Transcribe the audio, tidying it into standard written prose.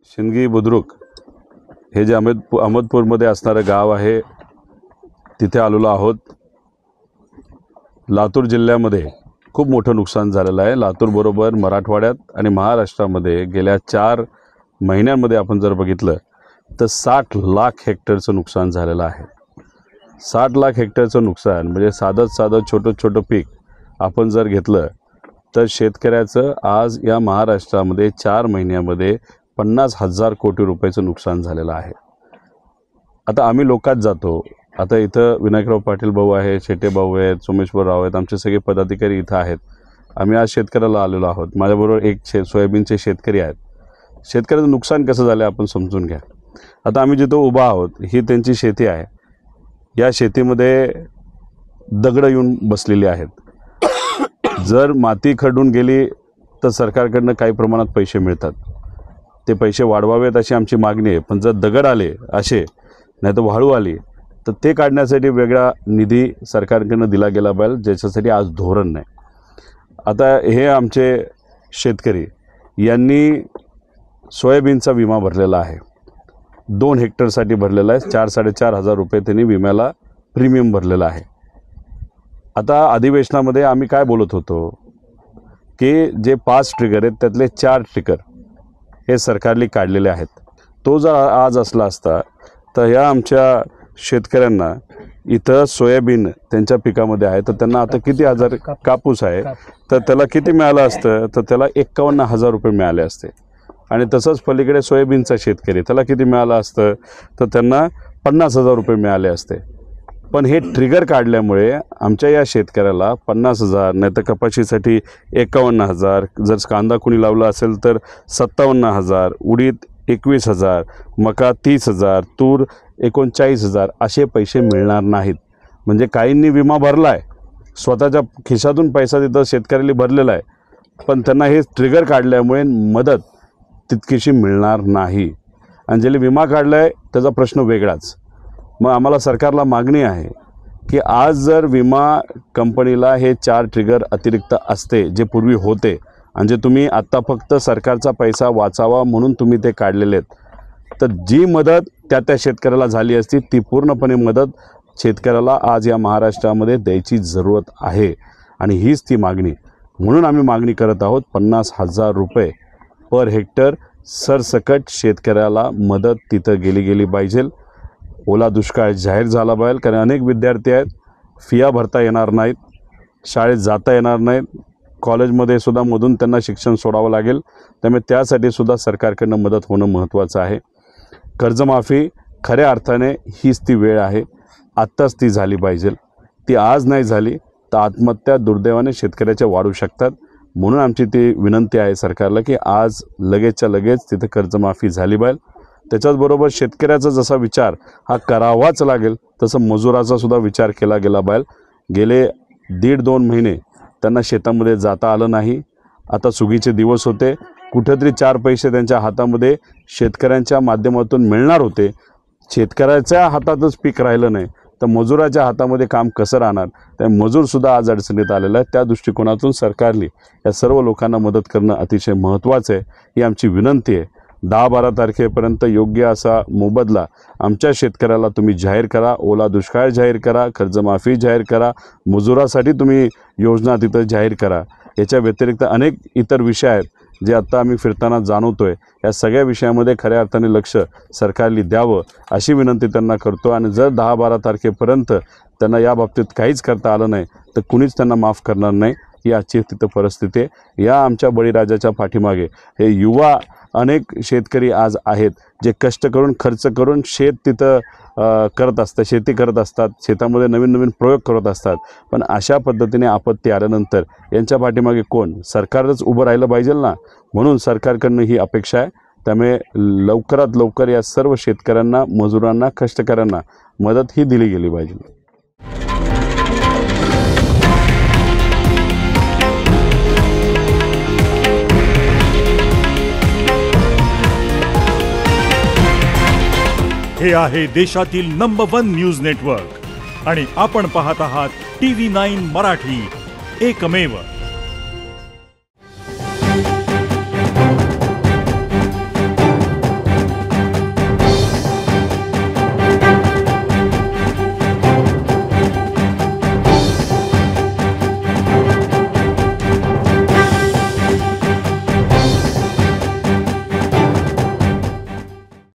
शिंदगी बुद्रुक हे जे अहमदपूरमध्ये असणारं गाव आहे तिथे आलेलो आहोत। लातूर जिल्ह्यामध्ये खूप मोठं नुकसान झालेलं आहे। लातूर बरोबर मराठवाड्यात आणि महाराष्ट्रामध्ये गेल्या 4 महिन्यांमध्ये आपण जर बघितलं तर 60 लाख हेक्टरचं नुकसान झालेलं आहे। 60 लाख हेक्टरचं नुकसान म्हणजे साधं छोटं पीक आपण जर घेतलं तर शेतकऱ्याचं आज या महाराष्ट्रामध्ये 4 महिन्यामध्ये 50,000 कोटी रुपयाचं नुकसान झालेलं आहे। आता आम्ही लोकात जातो। आता इथं विनायकराव पाटील भाऊ आहे, शेटे भाऊ आहेत, सोमेश्वर राव आहेत, आमचे सगळे पदाधिकारी इथं आहेत। आम्ही आज शेतकऱ्याला आलेलो आहोत। माझ्याबरोबर एक सोयाबीनचे शेतकरी आहेत। शेतकऱ्याचं नुकसान कसं झालं आपण समजून घ्या। आता आम्ही जिथं उभा आहोत ही त्यांची शेती आहे। या शेतीमध्ये दगड येऊन बसलेली आहेत। जर माती खडून गेली तर सरकारकडनं काही प्रमाणात पैसे मिळतात, ते पैसे वाढवावेत अशी आमची मागणी आहे। पण जर दगड आले असे नाही तर वाळू आली तर ते काढण्यासाठी वेगळा निधी सरकारकडनं दिला गेला पाहिजे, ज्याच्यासाठी आज धोरण नाही। आता हे आमचे शेतकरी यांनी सोयाबीनचा विमा भरलेला आहे, 2 हेक्टरसाठी भरलेला आहे। 4-4.5 हजार रुपये त्यांनी विम्याला प्रीमियम भरलेला आहे। आता अधिवेशनामध्ये आम्ही काय बोलत होतो की जे 5 ट्रिगर आहेत त्यातले 4 ट्रिगर हे सरकारने काढलेले आहेत। तो जर आज असला असता तर ह्या आमच्या शेतकऱ्यांना इथं सोयाबीन त्यांच्या पिकामध्ये आहे तर त्यांना आता किती हजार कापूस आहे तर त्याला किती मिळालं असतं तर त्याला 51,000 रुपये मिळाले असते। आणि तसंच पलीकडे सोयाबीनचा शेतकरी त्याला किती मिळालं असतं तर त्यांना 50,000 रुपये मिळाले असते। पण हे ट्रिगर काढल्यामुळे आमच्या या शेतकऱ्याला 50,000 नाही तर कपाशीसाठी 51,000, जर कांदा कुणी लावला असेल तर 57,000, उडीद 21,000, मका 30,000, तूर 39,000 असे पैसे मिळणार नाहीत। म्हणजे काहींनी विमा भरला आहे, स्वतःच्या खिशातून पैसा तिथं शेतकऱ्याला भरलेला आहे, पण त्यांना हे ट्रिगर काढल्यामुळे मदत तितकीशी मिळणार नाही। आणि ज्याला विमा काढला आहे त्याचा प्रश्न वेगळाच। मग आम्हाला सरकारला मागणी आहे की आज जर विमा कंपनीला हे 4 ट्रिगर अतिरिक्त असते जे पूर्वी होते आणि जे तुम्ही आत्ता फक्त सरकारचा पैसा वाचावा म्हणून तुम्ही ते काढलेले आहेत, तर जी मदत त्या शेतकऱ्याला झाली असती ती पूर्णपणे मदत शेतकऱ्याला आज या महाराष्ट्रामध्ये द्यायची जरूरत आहे। आणि हीच ती मागणी, म्हणून आम्ही मागणी करत आहोत 50,000 रुपये पर हेक्टर सरसकट शेतकऱ्याला मदत तिथं गेली पाहिजे। ओला दुष्काळ जाहीर झाला पाहिजे, कारण अनेक विद्यार्थी आहेत फिया भरता येणार नाहीत, शाळेत जाता येणार नाहीत, कॉलेजमध्ये सुद्धा मधून त्यांना शिक्षण सोडावं लागेल। त्यामुळे त्यासाठी सुद्धा सरकारकडनं मदत होणं महत्त्वाचं आहे। कर्जमाफी खऱ्या अर्थाने हीच ती वेळ आहे, आत्ताच ती झाली पाहिजे। ती आज नाही झाली तर आत्महत्या दुर्दैवाने शेतकऱ्याच्या वाढू शकतात। म्हणून आमची ती विनंती आहे सरकारला की आज लगेचच्या लगेच तिथे कर्जमाफी झाली पाहिजे। त्याच्याचबरोबर शेतकऱ्याचा जसा विचार हा करावाच लागेल तसं मजुराचा सुद्धा विचार केला गेला पाहिजे। गेले 1.5-2 महिने त्यांना शेतामध्ये जाता आलं नाही। आता सुगीचे दिवस होते, कुठेतरी 4 पैसे त्यांच्या हातामध्ये शेतकऱ्यांच्या माध्यमातून मिळणार होते। शेतकऱ्याच्या हातातच पीक राहिलं नाही तर मजुराच्या हातामध्ये काम कसं राहणार। त्या मजूरसुद्धा आज अडचणीत आलेला आहे। त्या दृष्टिकोनातून सरकारने या सर्व लोकांना मदत करणं अतिशय महत्त्वाचं आहे, ही आमची विनंती आहे। 10-12 तारखेपर्यंत योग्य असा मोबदला आमच्या शेतकऱ्याला तुम्ही जाहीर करा, ओला दुष्काळ जाहीर करा, कर्जमाफी जाहीर करा, मजुरासाठी तुम्ही योजना तिथं जाहीर करा। याच्या व्यतिरिक्त अनेक इतर विषय आहेत जे आता आम्ही फिरताना जाणवतोय। या सगळ्या विषयामध्ये खऱ्या अर्थाने लक्ष सरकारने द्यावं अशी विनंती त्यांना करतो। आणि जर 10-12 तारखेपर्यंत त्यांना या बाबतीत काहीच करता आलं नाही तर कुणीच त्यांना माफ करणार नाही, ही आजची तिथं परिस्थिती आहे। या आमच्या बळीराजाच्या पाठीमागे हे युवा अनेक शेतकरी आज आहेत जे कष्ट करून खर्च करून शेत तिथं करत असतात, शेती करत असतात, शेतामध्ये नवीन प्रयोग करत असतात। पण अशा पद्धतीने आपत्ती आल्यानंतर यांच्या पाठीमागे कोण? सरकारच उभं राहिलं पाहिजे ना। म्हणून सरकारकडनं ही अपेक्षा आहे। त्यामुळे लवकरात लवकर या सर्व शेतकऱ्यांना, मजुरांना, कष्टकऱ्यांना मदत ही दिली गेली पाहिजे। हे आहे देशातील नंबर 1 न्यूज नेटवर्क आणि आपण पाहत आहात TV9 मराठी, एकमेव।